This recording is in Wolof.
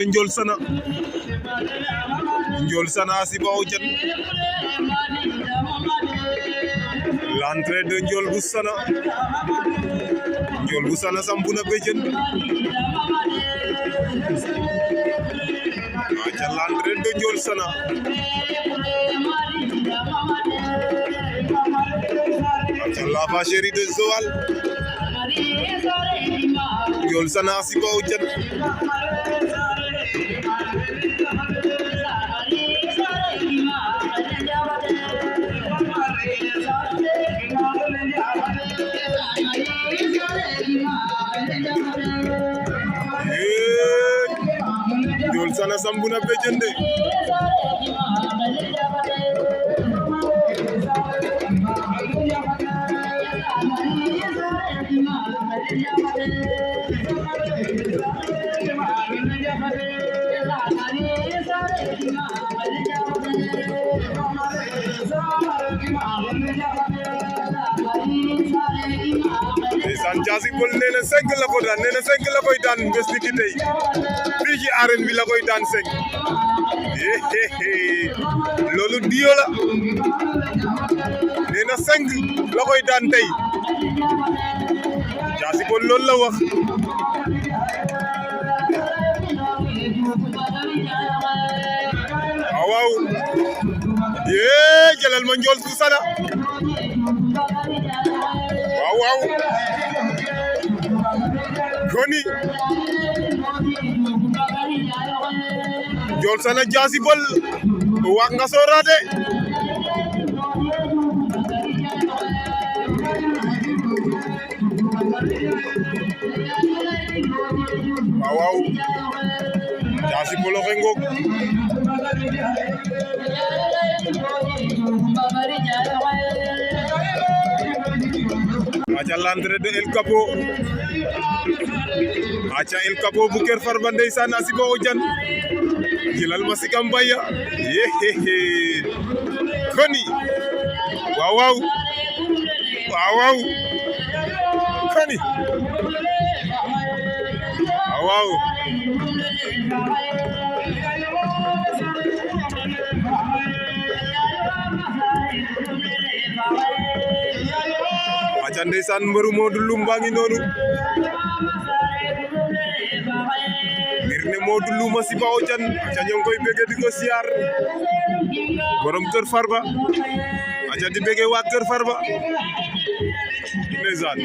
Ndiol Sana Siba Odiane, l'entrée de Ndiol bu Sana. Ndiol bu Sana sampu na béjjën, aca l'entrée de Ndiol Sana. Aca la va chérie de Joal, Ndiol Sana Siba Odiane. Ndiol Sana sambu na béjjën de. Ndeysaan Diassy Peulh nee na 5 la ko daan, nee na 5 la koy daan bés ni ki tey fii ci arène bi la koy daan 5 loolu diyo la, nee na 5 la koy daan tey Diassy Peulh loolu la wax. waaw jëlal ma Ndiol Sana, waaw Goni Ndiol Sana Diassy Peulh wax nga sooraate. waaw Diassy Peulh oxe ngoog. aca l'entrée de El Capo, aca El Capo bu Kër Farba ndeysaan a Siba Odiane jëlal ma Sika Mbaya Goni waaw Goni waaw aca ndeysaan mbëru Modou Loum baa ngi noonu, ngir ne Modou Loum a Siba Odiane aca ñoo ngi koy bëgg di ko siyaar borom Kër Farba, aca di bëgg waa Kër Farba ndeysaan.